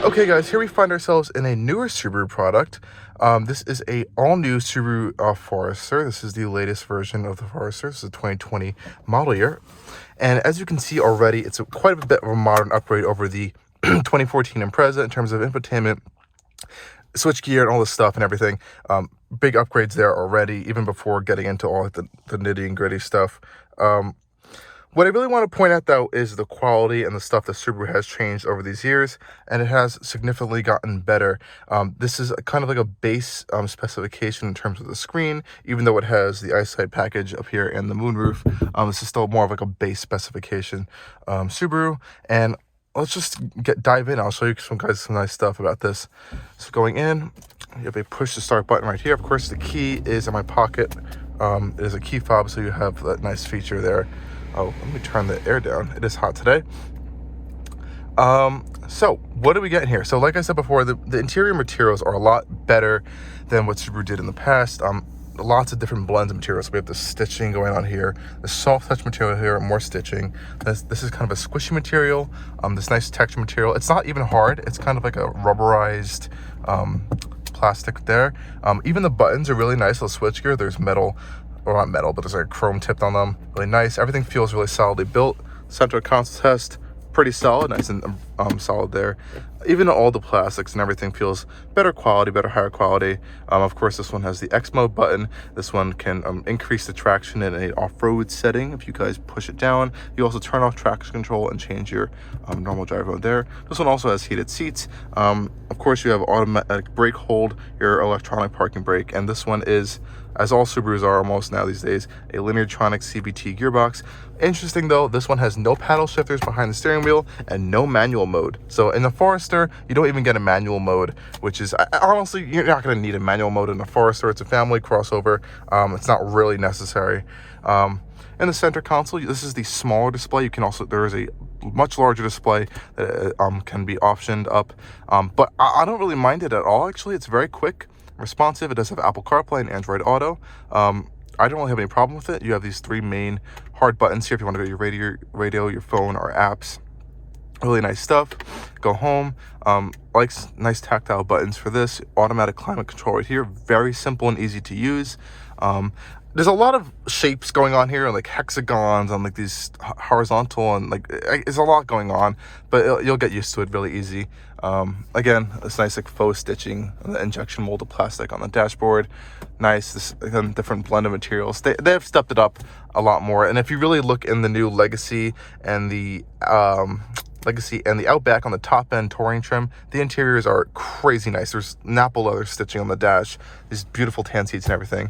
Okay guys, here we find ourselves in a newer Subaru product. This is a all-new Subaru Forester. This is the latest version of the Forester. This is a 2020 model year. And as you can see already, it's quite a bit of a modern upgrade over the 2014 Impreza in terms of infotainment, switchgear, and all this stuff and everything. Big upgrades there already, even before getting into all the nitty and gritty stuff. What I really want to point out, though, is the quality and the stuff that Subaru has changed over these years, and it has significantly gotten better. This is kind of like a base specification in terms of the screen, even though it has the eyesight package up here and the moonroof. This is still more of like a base specification Subaru, and let's just dive in. I'll show you some nice stuff about this. So going in, you have a push to start button right here. Of course, the key is in my pocket. It is a key fob, so you have that nice feature there. Oh, let me turn the air down. It is hot today. So what do we get in here? So like I said before, the interior materials are a lot better than what Subaru did in the past. Lots of different blends of materials. So we have the stitching going on here, the soft touch material here, more stitching. This is kind of a squishy material, this nice texture material. It's not even hard. It's kind of like a rubberized plastic there. Even the buttons are really nice. The switchgear, there's metal, or not metal, but there's like chrome tipped on them. Really nice. Everything feels really solidly built. Center console test, pretty solid, nice and solid there. Even all the plastics and everything feels better quality, higher quality. Of course, this one has the X mode button. This one can increase the traction in an off-road setting. If you guys push it down, you also turn off traction control and change your normal drive mode there. This one also has heated seats. Of course, you have automatic brake hold, your electronic parking brake, and this one is, as all Subarus are almost now these days, a lineartronic CVT gearbox. Interesting though, this one has no paddle shifters behind the steering wheel and no manual mode. So in the Forester, you don't even get a manual mode, which is, honestly, you're not going to need a manual mode in the Forester. It's a family crossover. It's not really necessary. In the center console, this is the smaller display. You can also, there is a much larger display that can be optioned up. But I don't really mind it at all, actually. It's very quick, responsive. It does have Apple CarPlay and Android Auto. I don't really have any problem with it. You have these three main hard buttons here if you want to go to your radio, your phone, or apps. Really nice stuff. Go home. Nice tactile buttons for this. Automatic climate control right here. Very simple and easy to use. There's a lot of shapes going on here, like hexagons and like these horizontal, and like it's a lot going on, but you'll get used to it really easy. Again, this nice like faux stitching, the injection molded plastic on the dashboard. Nice, this different blend of materials. They have stepped it up a lot more, and if you really look in the new Legacy and the Outback on the top end touring trim, the interiors are crazy nice. There's Napa leather stitching on the dash, these beautiful tan seats and everything.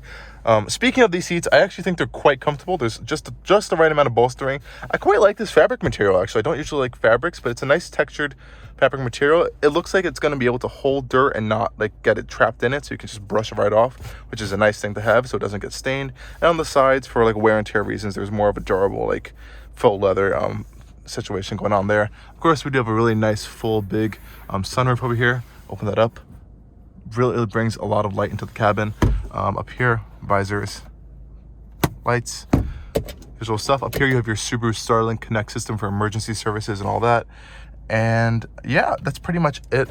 Speaking of these seats, I actually think they're quite comfortable. There's just the right amount of bolstering. I quite like this fabric material, actually. I don't usually like fabrics, but it's a nice textured fabric material. It looks like it's going to be able to hold dirt and not like get it trapped in it, so you can just brush it right off, which is a nice thing to have so it doesn't get stained. And on the sides, for like wear and tear reasons, there's more of a durable like faux leather situation going on there. Of course, we do have a really nice full big sunroof over here. Open that up. Really, it brings a lot of light into the cabin. Up here, visors, lights, visual stuff. Up here you have your Subaru Starlink Connect system for emergency services and all that. And yeah, that's pretty much it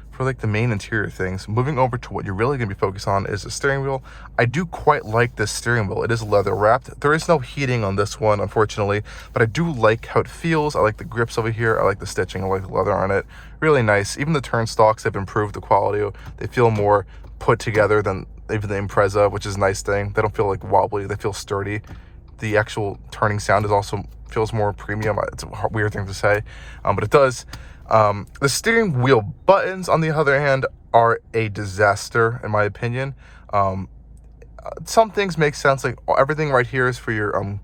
for like the main interior things. Moving over to what you're really going to be focused on is the steering wheel. I do quite like this steering wheel. It is leather wrapped. There is no heating on this one, unfortunately, but I do like how it feels. I like the grips over here. I like the stitching. I like the leather on it. Really nice. Even the turn stalks have improved the quality. They feel more put together than even the Impreza, which is a nice thing. They don't feel like wobbly. They feel sturdy. The actual turning sound is also feels more premium. It's a weird thing to say, but it does. The steering wheel buttons, on the other hand, are a disaster in my opinion. Some things make sense, like everything right here is for your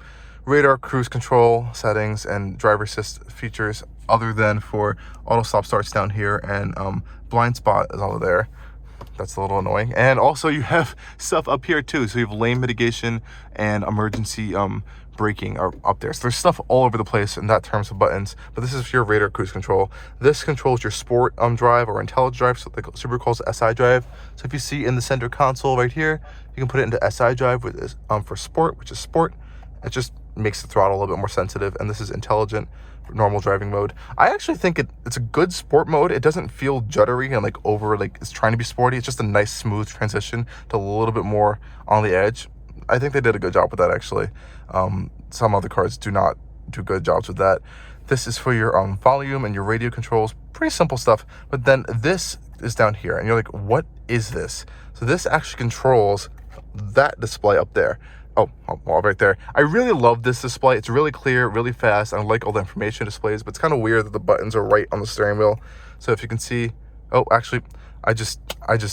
radar, cruise control settings, and driver assist features, other than for auto stop starts down here, and blind spot is all there. That's a little annoying. And also you have stuff up here too, so you have lane mitigation and emergency braking are up there. So there's stuff all over the place in that terms of buttons, but this is for your radar cruise control. This controls your sport drive or intelligent drive, so like Subaru calls it SI drive. So if you see in the center console right here, you can put it into SI drive with this for sport, which is sport. It just makes the throttle a little bit more sensitive. And this is intelligent, normal driving mode. I actually think it's a good sport mode. It doesn't feel juddery and like it's trying to be sporty. It's just a nice smooth transition to a little bit more on the edge. I think they did a good job with that, actually. Some other cars do not do good jobs with that. This is for your volume and your radio controls. Pretty simple stuff. But then this is down here, and you're like, what is this? So this actually controls that display up there. Oh, right there. I really love this display. It's really clear, really fast. I like all the information displays, but it's kind of weird that the buttons are right on the steering wheel. So if you can see, oh, actually, I just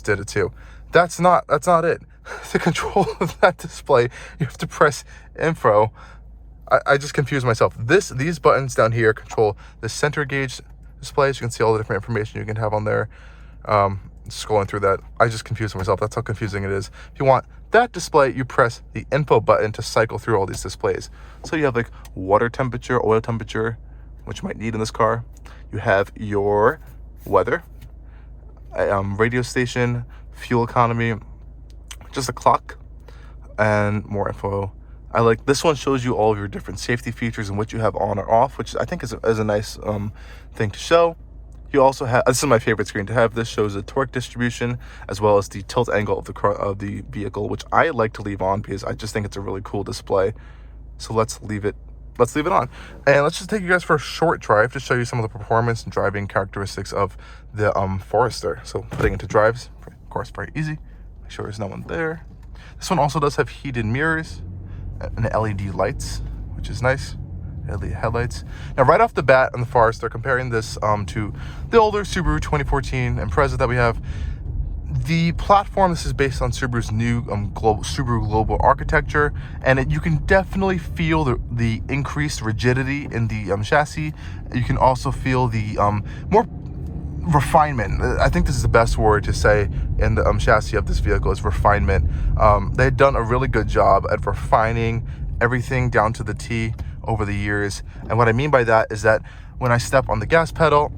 did it too. That's not it. To control that display, you have to press info. I just confused myself. These buttons down here control the center gauge display. So you can see all the different information you can have on there. Scrolling through that, I just confused myself. That's how confusing it is. If you want that display, you press the info button to cycle through all these displays. So you have like water temperature, oil temperature, which you might need in this car. You have your weather, radio station, fuel economy, just a clock, and more info. I like this one, shows you all of your different safety features and what you have on or off, which I think is a nice thing to show. You also have, this is my favorite screen to have. This shows the torque distribution as well as the tilt angle of the vehicle, which I like to leave on because I just think it's a really cool display. So let's leave it on, and let's just take you guys for a short drive to show you some of the performance and driving characteristics of the Forester. So putting into drives, of course, very easy. Make sure there's no one there. This one also does have heated mirrors and LED lights, which is nice. LED headlights. Now, right off the bat on the Forester, comparing this to the older Subaru 2014 Impreza that we have, the platform, this is based on Subaru's new Subaru Global architecture, and you can definitely feel the increased rigidity in the chassis. You can also feel the more refinement. I think this is the best word to say in the chassis of this vehicle is refinement. They've done a really good job at refining everything down to the T over the years. And what I mean by that is that when I step on the gas pedal,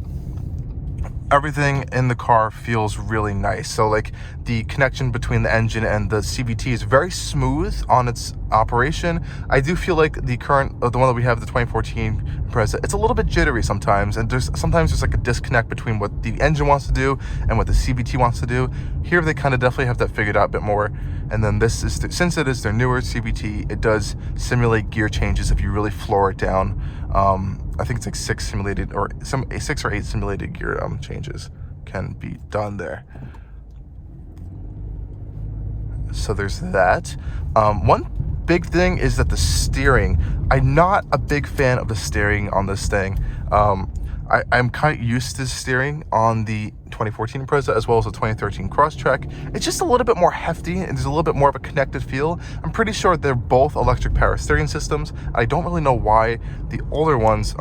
everything in the car feels really nice. So like the connection between the engine and the CVT is very smooth on its operation. I do feel like the one that we have, the 2014 Impreza, it's a little bit jittery sometimes, and sometimes there's like a disconnect between what the engine wants to do and what the CVT wants to do. Here they kind of definitely have that figured out a bit more. And then this is, since it is their newer CVT, it does simulate gear changes if you really floor it down. I think it's like 6 or 8 simulated gear changes can be done there. So there's that. One big thing is that the steering, I'm not a big fan of the steering on this thing. I'm kind of used to steering on the 2014 Impreza as well as the 2013 Crosstrek. It's just a little bit more hefty and there's a little bit more of a connected feel. I'm pretty sure they're both electric power steering systems. I don't really know why the older ones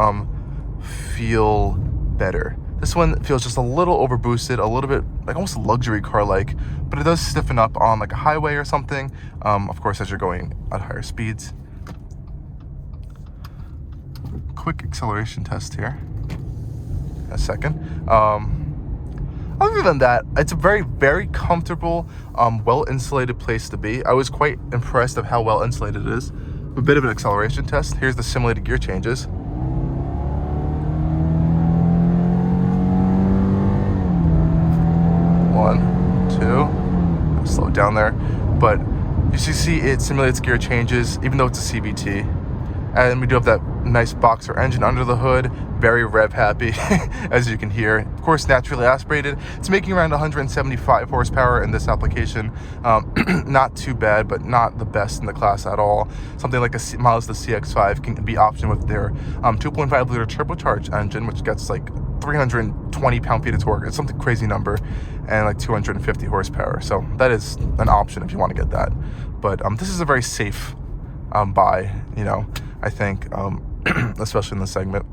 feel better. This one feels just a little overboosted, a little bit like almost luxury car like, but it does stiffen up on like a highway or something. Of course, as you're going at higher speeds. Quick acceleration test here. A second. Other than that, it's a very, very comfortable, well-insulated place to be. I was quite impressed of how well insulated it is. A bit of an acceleration test. Here's the simulated gear changes. 1, 2. I'll slow it down there, but you see it simulates gear changes, even though it's a CVT. And we do have that nice boxer engine under the hood, very rev happy, as you can hear. Of course, naturally aspirated. It's making around 175 horsepower in this application. Not too bad, but not the best in the class at all. Something like a Mazda CX-5 can be optioned with their 2.5 liter turbocharged engine, which gets like 320 pound-feet of torque. It's something crazy number, and like 250 horsepower. So that is an option if you want to get that. But this is a very safe buy, I think, especially in this segment.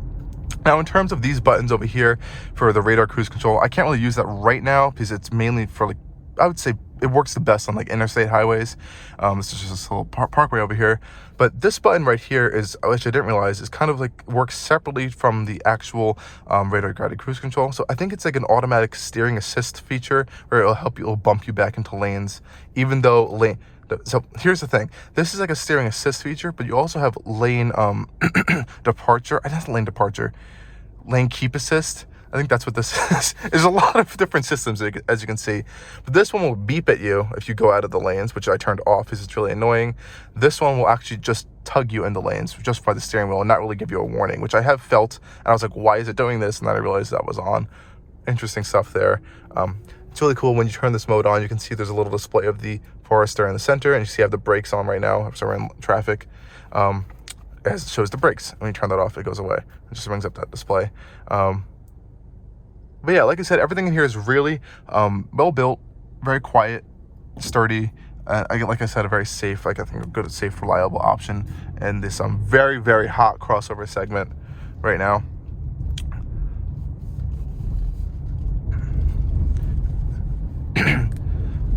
Now, in terms of these buttons over here for the radar cruise control, I can't really use that right now because it's mainly for like, I would say it works the best on like interstate highways. This is just this little parkway over here. But this button right here is, which I didn't realize, is kind of like works separately from the actual radar guided cruise control. So I think it's like an automatic steering assist feature where it'll bump you back into lanes, even though So here's the thing. This is like a steering assist feature, but you also have lane departure. I not lane departure, lane keep assist. I think that's what this is. There's a lot of different systems, as you can see. But this one will beep at you if you go out of the lanes, which I turned off because it's really annoying. This one will actually just tug you in the lanes just by the steering wheel and not really give you a warning, which I have felt. And I was like, why is it doing this? And then I realized that was on. Interesting stuff there. It's really cool when you turn this mode on. You can see there's a little display of the Forester in the center, and you see I have the brakes on right now. So we're in traffic. It shows the brakes. When you turn that off, it goes away. It just brings up that display. But yeah, like I said, everything in here is really well built, very quiet, sturdy. Like I said, a very safe, I think a good, safe, reliable option in this very, very hot crossover segment right now.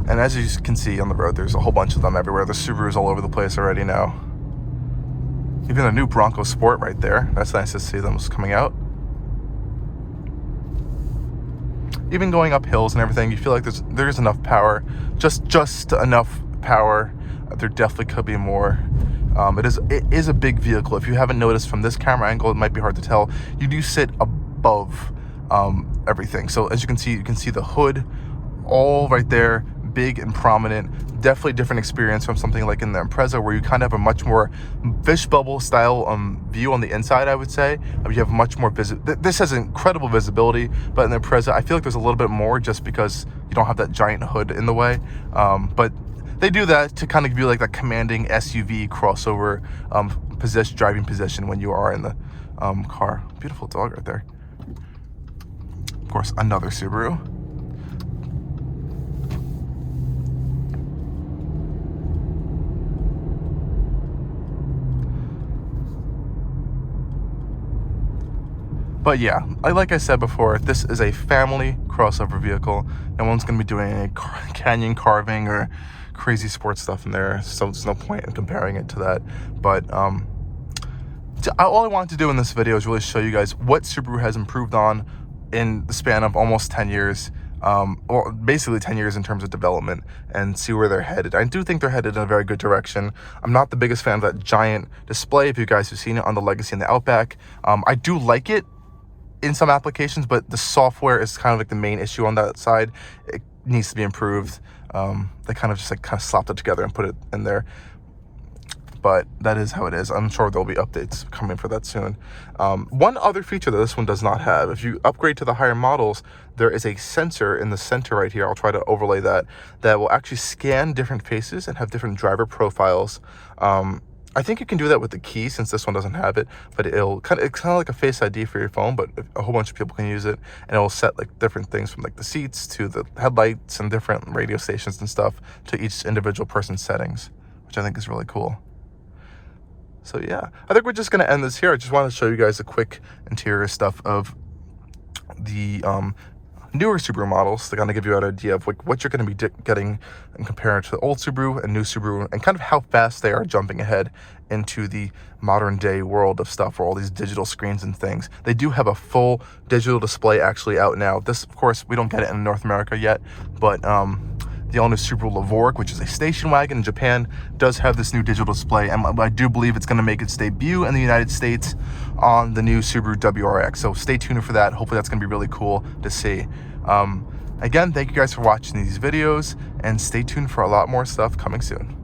And as you can see on the road, there's a whole bunch of them everywhere. The Subarus all over the place already now. Even a new Bronco Sport right there. That's nice to see them coming out. Even going up hills and everything, you feel like there's enough power. Just enough power. There definitely could be more. It is a big vehicle. If you haven't noticed from this camera angle, it might be hard to tell. You do sit above everything. So as you can see the hood all right there, big and prominent. Definitely different experience from something like in the Impreza, where you kind of have a much more fish bubble style view on the inside, I would say. You have much more this has incredible visibility, but in the Impreza, I feel like there's a little bit more just because you don't have that giant hood in the way. But they do that to kind of give you like that commanding SUV crossover driving position when you are in the car. Beautiful dog right there. Of course, another Subaru. But yeah, like I said before, this is a family crossover vehicle. No one's going to be doing any canyon carving or crazy sports stuff in there, so there's no point in comparing it to that. But all I wanted to do in this video is really show you guys what Subaru has improved on in the span of almost 10 years. Well, basically 10 years in terms of development, and see where they're headed. I do think they're headed in a very good direction. I'm not the biggest fan of that giant display, if you guys have seen it on the Legacy and the Outback. I do like it in some applications, but the software is kind of like the main issue on that side. It needs to be improved. They kind of just slapped it together and put it in there. But that is how it is. I'm sure there'll be updates coming for that soon. One other feature that this one does not have, if you upgrade to the higher models, there is a sensor in the center right here. I'll try to overlay that will actually scan different faces and have different driver profiles. I think you can do that with the key, since this one doesn't have it, but it's kind of like a Face ID for your phone, but a whole bunch of people can use it, and it will set like different things from like the seats to the headlights and different radio stations and stuff to each individual person's settings, which I think is really cool. So yeah, I think we're just going to end this here. I just want to show you guys a quick interior stuff of the newer Subaru models. They're going to give you an idea of what you're going to be getting and comparing to the old Subaru and new Subaru, and kind of how fast they are jumping ahead into the modern day world of stuff where all these digital screens and things. They do have a full digital display actually out now. This, of course, we don't get it in North America yet, but the all-new Subaru Levorg, which is a station wagon in Japan, does have this new digital display, and I do believe it's going to make its debut in the United States on the new Subaru WRX. So stay tuned for that. Hopefully that's going to be really cool to see. Again, thank you guys for watching these videos, and stay tuned for a lot more stuff coming soon.